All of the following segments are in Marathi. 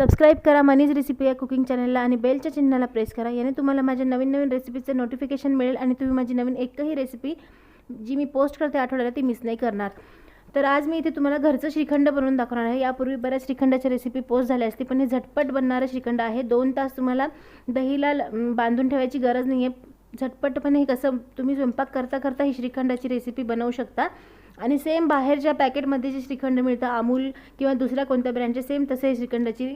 सबस्क्राईब करा मनीज रेसिपी या कुकिंग चॅनलला आणि बेलच्या चिन्हाला प्रेस करा. याने तुम्हाला माझ्या नवीन नवीन रेसिपीचे नोटिफिकेशन मिळेल आणि तुम्ही माझी नवीन एकही रेसिपी जी मी पोस्ट करते आठवड्याला ती मिस नाही करणार. तर आज मी इथे तुम्हाला घरचं श्रीखंड बनवून दाखवणार आहे. यापूर्वी बऱ्याच श्रीखंडाच्या रेसिपी पोस्ट झाल्या असती, पण हे झटपट बनणारं श्रीखंड आहे. 2 तास तुम्हाला दहीला बांधून ठेवायची गरज नाही आहे. झटपटपणे हे कसं तुम्ही स्वयंपाक करता करता ही श्रीखंडाची रेसिपी बनवू शकता. आणि सेम बाहेरच्या पॅकेटमध्ये जे श्रीखंड मिळतं अमूल किंवा दुसऱ्या कोणत्या ब्रँडचे सेम तसे श्रीखंडाची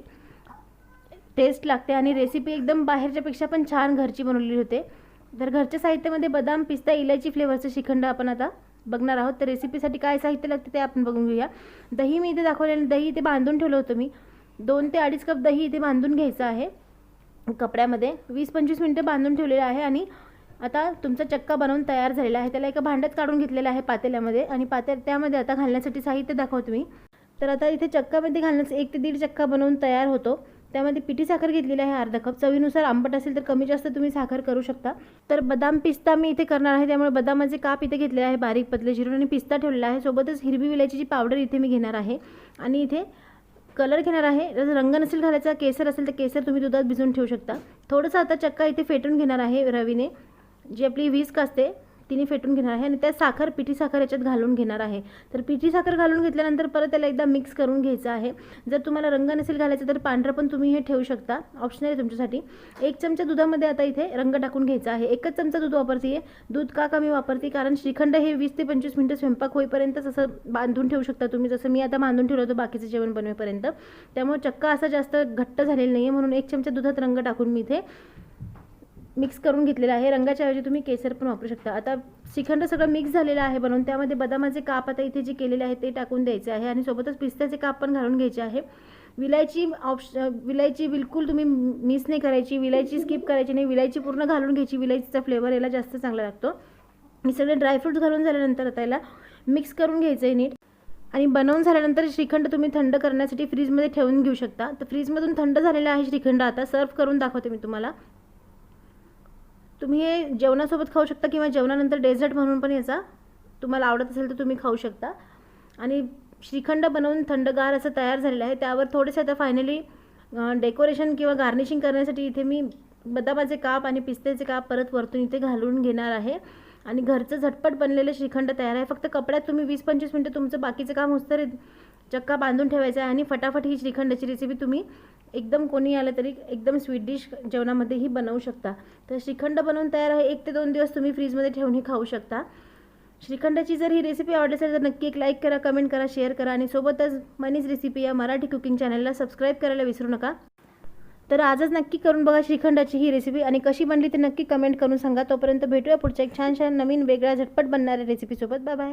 टेस्ट लागते आणि रेसिपी एकदम बाहेरच्यापेक्षा पण छान घरची बनवलेली होते. तर घरच्या साहित्यामध्ये बदाम पिस्ता इलायची फ्लेवरचं श्रीखंड आपण आता बघणार आहोत. तर रेसिपीसाठी काय साहित्य लागते ते आपण बघून घेऊया. दही मी इथे दाखवलेलं दही इथे बांधून ठेवलं होतं मी. 2 ते 2.5 कप दही इथे बांधून घ्यायचं आहे कपड्यामध्ये. 20-25 मिनिटं बांधून ठेवलेलं आहे आणि आता तुमचा चक्का बनवून तयार झालेला आहे. त्याला एका भांड्यात काढून घेतलेला आहे पातेल्यामध्ये आणि त्यामध्ये आता घालण्यासाठी साहित्य दाखवतो मी. तर आता इथे चक्कामध्ये घालण्याचं 1 ते 1.5 चक्का बनवून तयार होतो. त्यामध्ये पिठी साखर घेतलेली आहे अर्धा कप. चवीनुसार आंबट असेल तर कमी जास्त तुम्ही साखर करू शकता. तर बदाम पिस्ता मी इथे करणार आहे त्यामुळे बदामाचे काप इथे घेतलेले आहे बारीक पतले चिरून आणि पिस्ता ठेवलेला आहे. सोबतच हिरवी विलायचीची पावडर इथे मी घेणार आहे आणि इथे कलर घेणार आहे. जर रंग नसेल घालायचा केसर असेल तर केसर तुम्ही दुधात भिजवून ठेवू शकता. थोडंसं आता चक्का इथे फेटून घेणार आहे रवीने, जी आपली व्हिस्क असते तिने फेटून घेणार आहे आणि त्या साखर पिठी साखर याच्यात घालून घेणार आहे. तर पिठी साखर घालून घेतल्यानंतर परत त्याला एकदा मिक्स करून घ्यायचं आहे. जर तुम्हाला रंग नसेल घालायचा तर पांढरं पण तुम्ही हे ठेवू शकता, ऑप्शनल आहे तुमच्यासाठी. 1 चमचा दुधामध्ये आता इथे रंग टाकून घ्यायचा आहे. 1च चमचा दूध वापरते. दूध का कमी वापरते कारण श्रीखंड हे 20 ते 25 मिनिटं स्वयंपाक होईपर्यंतच असं बांधून ठेवू शकता तुम्ही, जसं मी आता बांधून ठेवलं होतं बाकीचं जेवण बनवेपर्यंत. त्यामुळे चक्का असा जास्त घट्ट झालेला नाही आहे म्हणून 1 चमचा दुधात रंग टाकून मी इथे मिक्स करून घेतलेला आहे. रंगाच्या ऐवजी तुम्ही केसर पण वापरू शकता. आता श्रीखंड सगळं मिक्स झालेलं आहे बनवून. त्यामध्ये बदामाचे काप आता इथे जे केलेले आहे ते टाकून द्यायचे आहे आणि सोबतच पिस्त्याचे काप पण घालून घ्यायचे आहे. विलायची बिलकुल तुम्ही मिस नाही करायची, विलायची स्किप करायची नाही, विलायची पूर्ण घालून घ्यायची. विलायचीचा फ्लेवर याला जास्त चांगला लागतो. हे सगळे ड्रायफ्रूट्स घालून झाल्यानंतर आता याला मिक्स करून घ्यायचं आहे नीट. आणि बनवून झाल्यानंतर श्रीखंड तुम्ही थंड करण्यासाठी फ्रीजमध्ये ठेवून घेऊ शकता. तर फ्रीजमधून थंड झालेला आहे श्रीखंड. आता सर्व करून दाखवते मी तुम्हाला. तुम्ही हे जेवणासोबत खाऊ शकता किंवा जेवणानंतर डेझर्ट म्हणून पण याचा तुम्हाला आवडत असेल तर तुम्ही खाऊ शकता. आणि श्रीखंड बनवून थंडगार असं तयार झालेलं आहे. त्यावर थोडेसे आता फायनली डेकोरेशन किंवा गार्निशिंग करण्यासाठी इथे मी बदामाचे काप आणि पिस्त्याचे काप परत वरतून इथे घालून घेणार आहे. आणि घरचं झटपट बनलेलं श्रीखंड तयार आहे. फक्त कपड्यात तुम्ही 20-25 मिनिटं तुमचं बाकीचं काम होतं चक्का बांधून ठेवायचा आहे आणि फटाफट ही श्रीखंडाची रेसिपी तुम्ही एकदम कोणी आलं तरी एकदम स्वीट डिश जेवणामध्येही बनवू शकता. तर श्रीखंड बनवून तयार आहे. 1 ते 2 दिवस तुम्ही फ्रीजमध्ये ठेवूनही खाऊ शकता. श्रीखंडाची जर ही रेसिपी आवडली असेल तर नक्की एक लाईक करा, कमेंट करा, शेअर करा आणि सोबतच मनीज रेसिपी या मराठी कुकिंग चॅनलला सबस्क्राईब करायला विसरू नका. तर आजच नक्की करून बघा श्रीखंडाची ही रेसिपी आणि कशी बनली ते नक्की कमेंट करून सांगा. तोपर्यंत भेटूया पुढच्या एक छान नवीन वेगळ्या झटपट बनणाऱ्या रेसिपीसोबत. Bye bye.